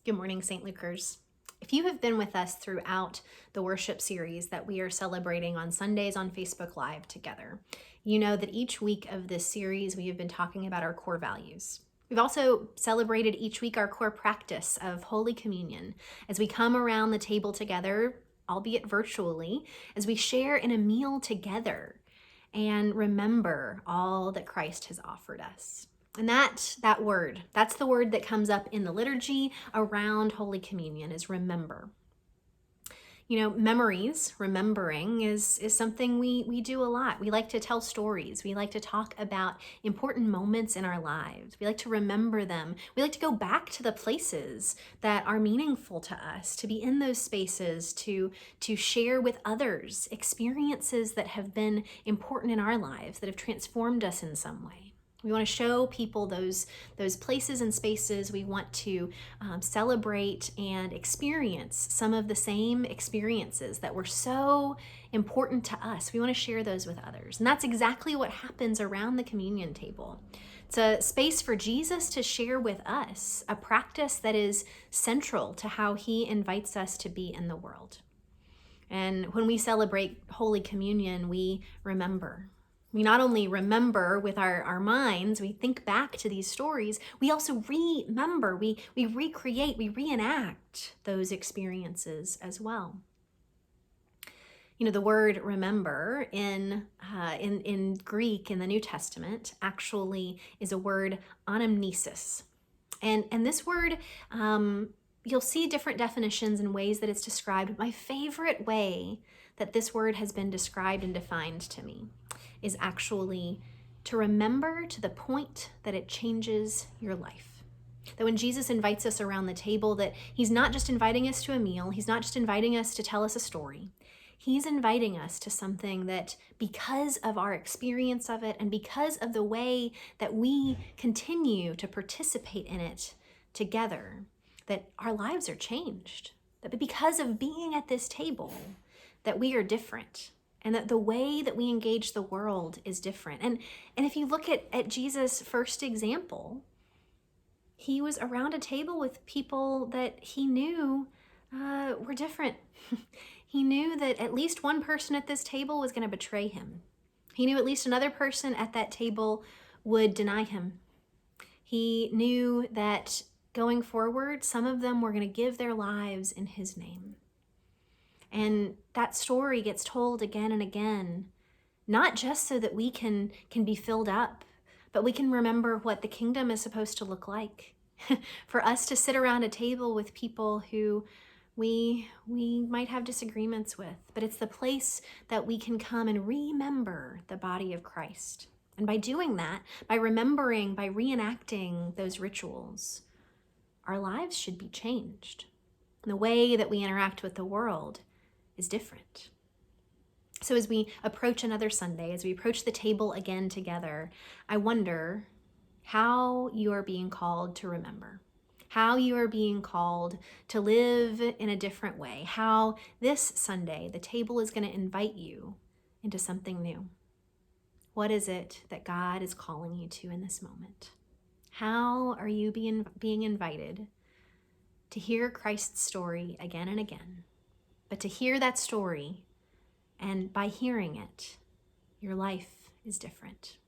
Good morning, St. Lucers. If you have been with us throughout the worship series that we are celebrating on Sundays on Facebook Live together, you know that each week of this series we have been talking about our core values. We've also celebrated each week our core practice of Holy Communion as we come around the table together, albeit virtually, as we share in a meal together and remember all that Christ has offered us. And that word, that's the word that comes up in the liturgy around Holy Communion is remember. You know, memories, remembering is something we do a lot. We like to tell stories. We like to talk about important moments in our lives. We like to remember them. We like to go back to the places that are meaningful to us, to be in those spaces, to share with others experiences that have been important in our lives, that have transformed us in some way. We want to show people those places and spaces. We want to celebrate and experience some of the same experiences that were so important to us. We want to share those with others. And that's exactly what happens around the communion table. It's a space for Jesus to share with us a practice that is central to how he invites us to be in the world. And when we celebrate Holy Communion, we remember. We not only remember with our minds, we think back to these stories, we also remember, we recreate, we reenact those experiences as well. You know, the word remember in Greek in the New Testament actually is a word anamnesis. And this word, you'll see different definitions and ways that it's described. My favorite way that this word has been described and defined to me is actually to remember to the point that it changes your life. That when Jesus invites us around the table, that he's not just inviting us to a meal, he's not just inviting us to tell us a story. He's inviting us to something that, because of our experience of it and because of the way that we continue to participate in it together, that our lives are changed. That because of being at this table, that we are different. And that the way that we engage the world is different. And if you look at Jesus' first example, he was around a table with people that he knew were different. He knew that at least one person at this table was going to betray him. He knew at least another person at that table would deny him. He knew that going forward, some of them were going to give their lives in his name. And that story gets told again and again, not just so that we can be filled up, but we can remember what the kingdom is supposed to look like. For us to sit around a table with people who we might have disagreements with, but it's the place that we can come and remember the body of Christ. And by doing that, by remembering, by reenacting those rituals, our lives should be changed. And the way that we interact with the world is different. So as we approach another Sunday, as we approach the table again together, I wonder how you are being called to remember, how you are being called to live in a different way, how this Sunday the table is going to invite you into something new. What is it that God is calling you to in this moment? How are you being invited to hear Christ's story again and again, but to hear that story, and by hearing it, your life is different.